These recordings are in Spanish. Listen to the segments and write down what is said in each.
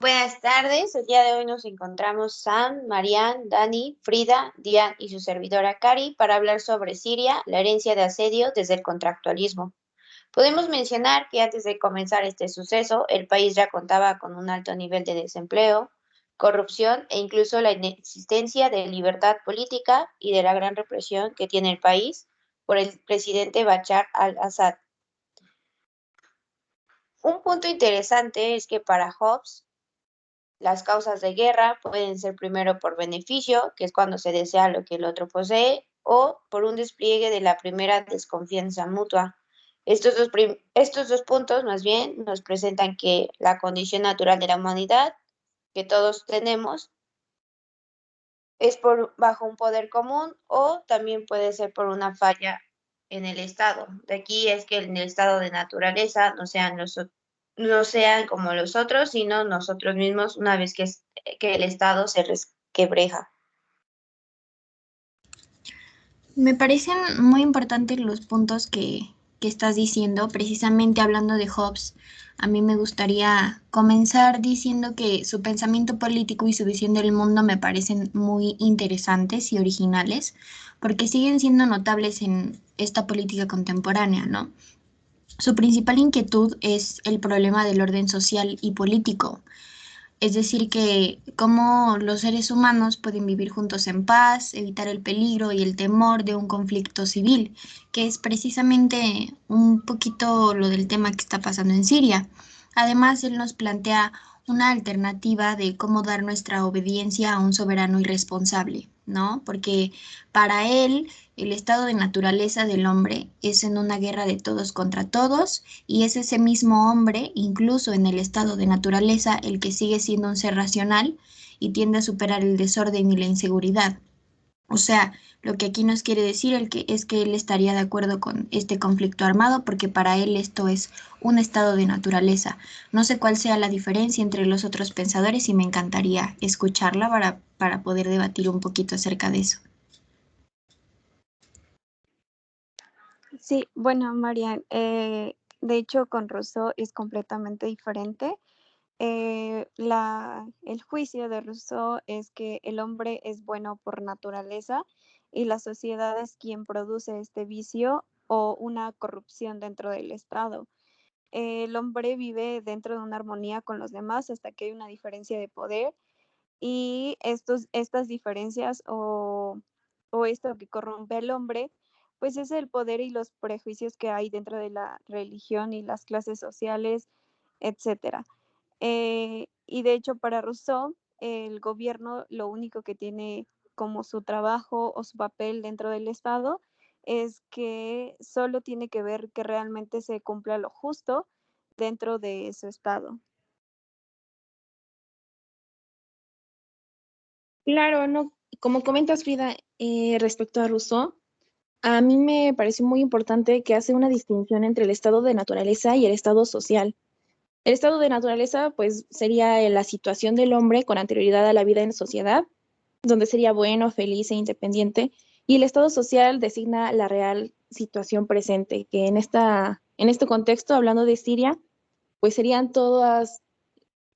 Buenas tardes, el día de hoy nos encontramos Sam, Marianne, Dani, Frida, Diane y su servidora Cari para hablar sobre Siria, la herencia de asedio desde el contractualismo. Podemos mencionar que antes de comenzar este suceso, el país ya contaba con un alto nivel de desempleo, corrupción e incluso la inexistencia de libertad política y de la gran represión que tiene el país por el presidente Bashar al-Assad. Un punto interesante es que para Hobbes, las causas de guerra pueden ser primero por beneficio, que es cuando se desea lo que el otro posee, o por un despliegue de la primera desconfianza mutua. Estos dos puntos más bien nos presentan que la condición natural de la humanidad que todos tenemos es por bajo un poder común o también puede ser por una falla en el Estado. De aquí es que en el estado de naturaleza no sean como los otros, sino nosotros mismos una vez que el Estado se resquebraja. Me parecen muy importantes los puntos que estás diciendo, precisamente hablando de Hobbes. A mí me gustaría comenzar diciendo que su pensamiento político y su visión del mundo me parecen muy interesantes y originales, porque siguen siendo notables en esta política contemporánea, ¿no? Su principal inquietud es el problema del orden social y político, es decir, que cómo los seres humanos pueden vivir juntos en paz, evitar el peligro y el temor de un conflicto civil, que es precisamente un poquito lo del tema que está pasando en Siria. Además, él nos plantea una alternativa de cómo dar nuestra obediencia a un soberano irresponsable, ¿no? Porque para él el estado de naturaleza del hombre es en una guerra de todos contra todos y es ese mismo hombre, incluso en el estado de naturaleza, el que sigue siendo un ser racional y tiende a superar el desorden y la inseguridad. O sea, lo que aquí nos quiere decir es que él estaría de acuerdo con este conflicto armado porque para él esto es un estado de naturaleza. No sé cuál sea la diferencia entre los otros pensadores y me encantaría escucharla para poder debatir un poquito acerca de eso. Sí, bueno, Marian, de hecho con Rousseau es completamente diferente. El juicio de Rousseau es que el hombre es bueno por naturaleza y la sociedad es quien produce este vicio o una corrupción dentro del Estado. El hombre vive dentro de una armonía con los demás hasta que hay una diferencia de poder y estas diferencias o esto que corrompe al hombre, pues es el poder y los prejuicios que hay dentro de la religión y las clases sociales, etcétera. Y de hecho, para Rousseau, el gobierno lo único que tiene como su trabajo o su papel dentro del Estado es que solo tiene que ver que realmente se cumpla lo justo dentro de su Estado. Claro, no, como comentas, Frida, respecto a Rousseau, a mí me pareció muy importante que hace una distinción entre el estado de naturaleza y el estado social. El estado de naturaleza, pues, sería la situación del hombre con anterioridad a la vida en sociedad, donde sería bueno, feliz e independiente, y el estado social designa la real situación presente, que en este contexto, hablando de Siria, pues serían todas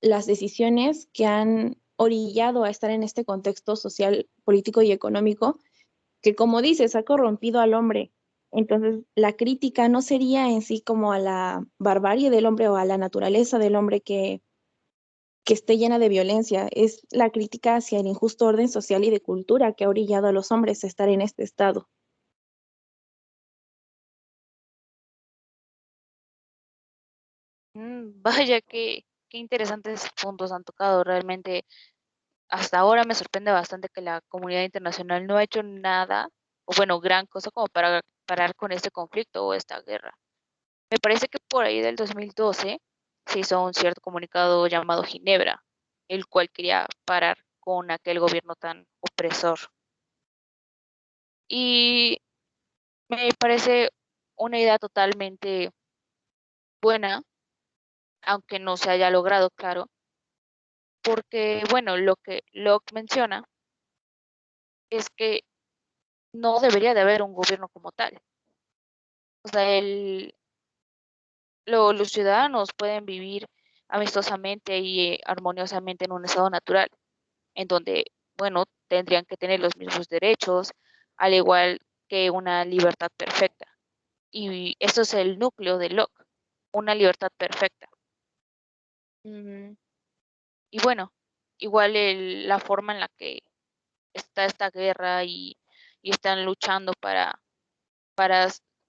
las decisiones que han orillado a estar en este contexto social, político y económico, que como dices, ha corrompido al hombre. Entonces, la crítica no sería en sí como a la barbarie del hombre o a la naturaleza del hombre que esté llena de violencia, es la crítica hacia el injusto orden social y de cultura que ha orillado a los hombres a estar en este estado. Vaya, qué interesantes puntos han tocado. Realmente, hasta ahora me sorprende bastante que la comunidad internacional no ha hecho nada, o bueno, gran cosa como para parar con este conflicto o esta guerra. Me parece que por ahí del 2012 se hizo un cierto comunicado llamado Ginebra, el cual quería parar con aquel gobierno tan opresor. Y me parece una idea totalmente buena, aunque no se haya logrado, claro, porque, bueno, lo que Locke menciona es que no debería de haber un gobierno como tal. O sea, los ciudadanos pueden vivir amistosamente y armoniosamente en un estado natural, en donde, bueno, tendrían que tener los mismos derechos, al igual que una libertad perfecta. Y eso es el núcleo de Locke, una libertad perfecta. Mm, Y bueno, igual la forma en la que está esta guerra y están luchando para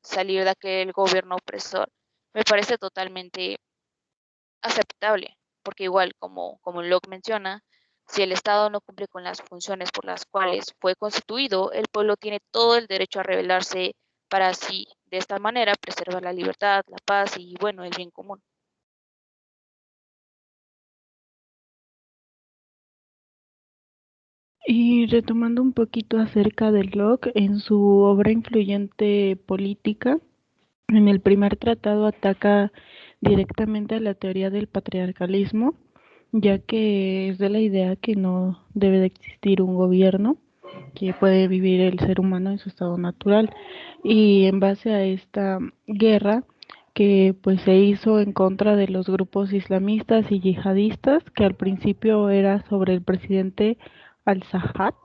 salir de aquel gobierno opresor, me parece totalmente aceptable, porque igual como Locke menciona, si el Estado no cumple con las funciones por las cuales fue constituido, el pueblo tiene todo el derecho a rebelarse para así, de esta manera, preservar la libertad, la paz y, bueno, el bien común. Y retomando un poquito acerca de Locke, en su obra influyente política, en el primer tratado ataca directamente a la teoría del patriarcalismo, ya que es de la idea que no debe de existir un gobierno, que puede vivir el ser humano en su estado natural. Y en base a esta guerra que pues se hizo en contra de los grupos islamistas y yihadistas, que al principio era sobre el presidente al-Assad,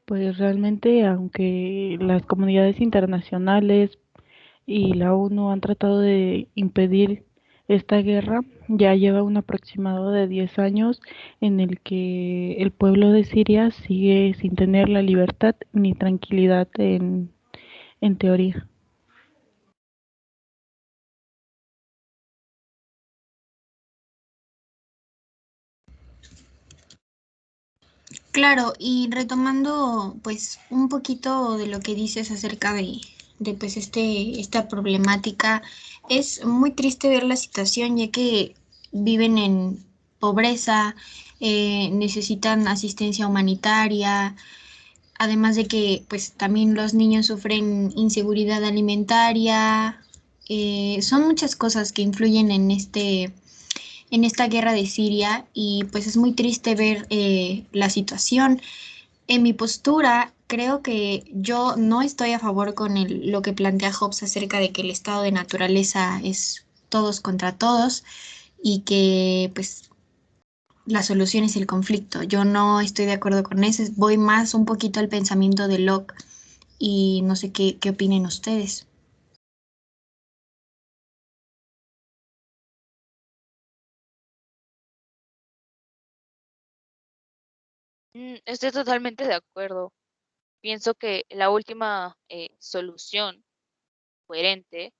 pues realmente aunque las comunidades internacionales y la ONU han tratado de impedir esta guerra, ya lleva un aproximado de 10 años en el que el pueblo de Siria sigue sin tener la libertad ni tranquilidad en teoría. Claro, y retomando pues un poquito de lo que dices acerca de pues esta problemática, es muy triste ver la situación ya que viven en pobreza, necesitan asistencia humanitaria, además de que pues también los niños sufren inseguridad alimentaria, son muchas cosas que influyen en esta guerra de Siria y pues es muy triste ver la situación. En mi postura, creo que yo no estoy a favor con lo que plantea Hobbes acerca de que el estado de naturaleza es todos contra todos y que pues la solución es el conflicto. Yo no estoy de acuerdo con eso, voy más un poquito al pensamiento de Locke y no sé qué opinen ustedes. Estoy totalmente de acuerdo. Pienso que la última solución coherente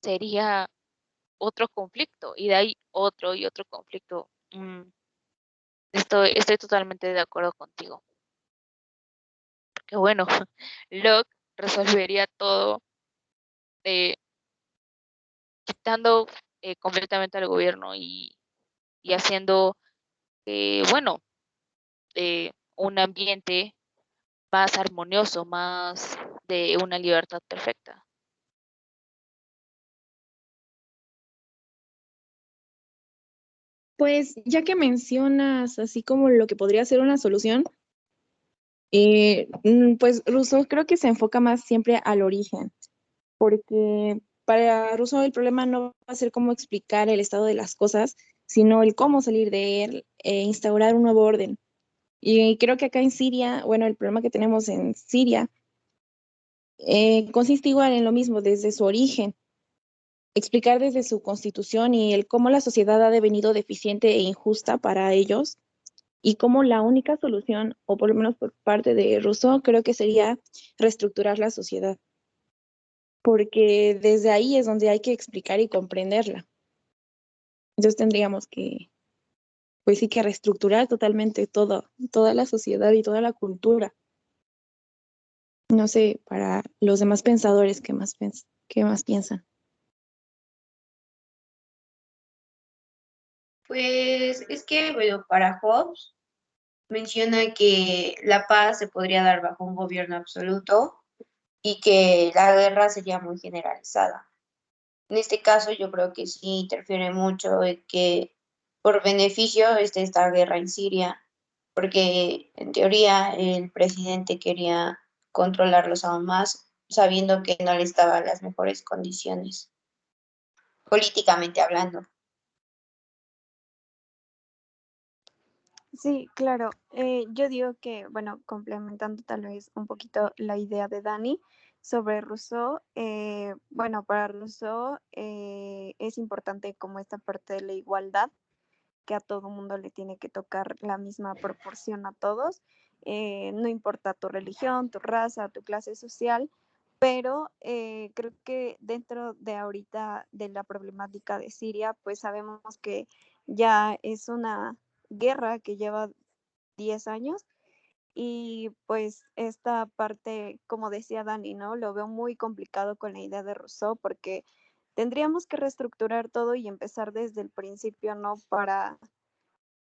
sería otro conflicto y de ahí otro y otro conflicto. Estoy totalmente de acuerdo contigo. Porque bueno, Locke resolvería todo eh, quitando completamente al gobierno y haciendo, bueno, un ambiente más armonioso, más de una libertad perfecta. Pues ya que mencionas así como lo que podría ser una solución, pues Rousseau creo que se enfoca más siempre al origen, porque para Rousseau el problema no va a ser cómo explicar el estado de las cosas, sino el cómo salir de él e instaurar un nuevo orden. Y creo que acá en Siria, bueno, el problema que tenemos en Siria consiste igual en lo mismo, desde su origen, explicar desde su constitución y el cómo la sociedad ha devenido deficiente e injusta para ellos y cómo la única solución, o por lo menos por parte de Rousseau, creo que sería reestructurar la sociedad, porque desde ahí es donde hay que explicar y comprenderla. Entonces tendríamos que, pues sí que reestructurar totalmente toda la sociedad y toda la cultura. No sé, para los demás pensadores, qué más piensan? Pues es que, bueno, para Hobbes menciona que la paz se podría dar bajo un gobierno absoluto y que la guerra sería muy generalizada. En este caso, yo creo que sí interfiere mucho en que por beneficio esté esta guerra en Siria, porque en teoría el presidente quería controlarlos aún más, sabiendo que no le estaban las mejores condiciones, políticamente hablando. Sí, claro. Yo digo que, bueno, complementando tal vez un poquito la idea de Dani sobre Rousseau, bueno, para Rousseau es importante como esta parte de la igualdad, que a todo mundo le tiene que tocar la misma proporción a todos, no importa tu religión, tu raza, tu clase social, pero creo que dentro de ahorita de la problemática de Siria, pues sabemos que ya es una guerra que lleva 10 años y pues esta parte, como decía Dani, ¿no? Lo veo muy complicado con la idea de Rousseau porque tendríamos que reestructurar todo y empezar desde el principio, ¿no? Para,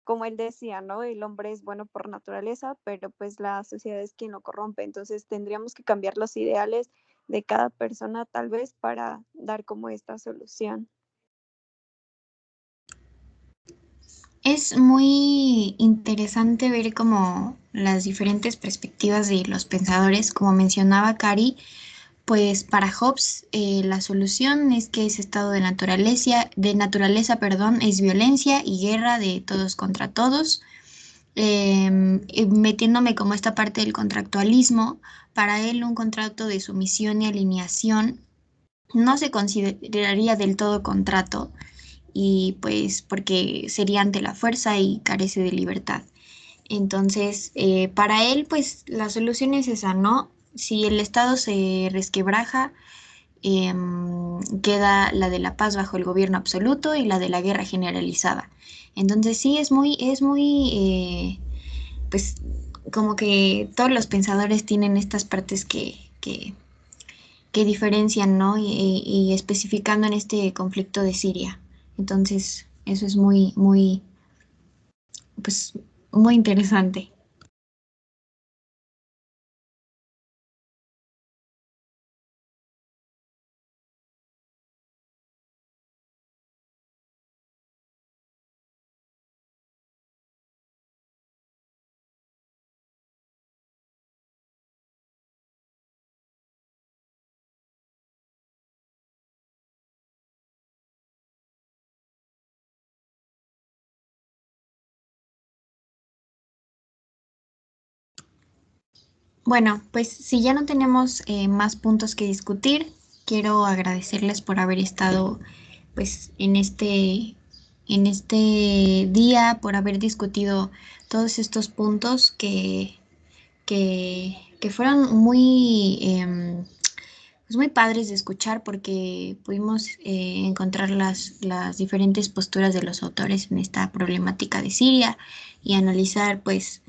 como él decía, ¿no? El hombre es bueno por naturaleza, pero pues la sociedad es quien lo corrompe. Entonces tendríamos que cambiar los ideales de cada persona tal vez para dar como esta solución. Es muy interesante ver como las diferentes perspectivas de los pensadores, como mencionaba Cari, pues para Hobbes la solución es que ese estado de naturaleza, perdón, es violencia y guerra de todos contra todos. Metiéndome como esta parte del contractualismo, para él un contrato de sumisión y alineación no se consideraría del todo contrato y pues porque sería ante la fuerza y carece de libertad. Entonces, para él, pues la solución es esa, ¿no? Si el Estado se resquebraja, queda la de la paz bajo el gobierno absoluto y la de la guerra generalizada. Entonces, sí, pues como que todos los pensadores tienen estas partes que diferencian, ¿no? Y especificando en este conflicto de Siria. Entonces, eso es pues, muy interesante. Bueno, pues si ya no tenemos más puntos que discutir, quiero agradecerles por haber estado pues en este día, por haber discutido todos estos puntos que fueron pues muy padres de escuchar porque pudimos encontrar las diferentes posturas de los autores en esta problemática de Siria y analizar pues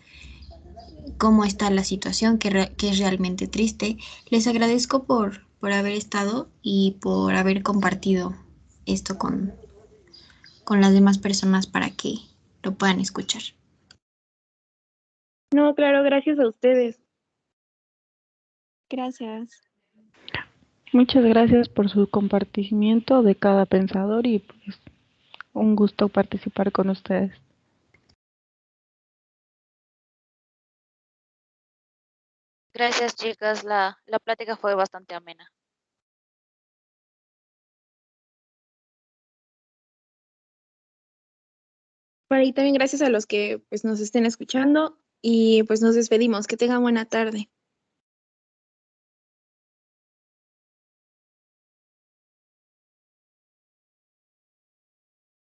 cómo está la situación, que es realmente triste. Les agradezco por haber estado y por haber compartido esto con las demás personas para que lo puedan escuchar. No, claro, gracias a ustedes. Gracias. Muchas gracias por su compartimiento de cada pensador y pues un gusto participar con ustedes. Gracias, chicas. La plática fue bastante amena. Para y también gracias a los que pues nos estén escuchando y pues nos despedimos. Que tengan buena tarde.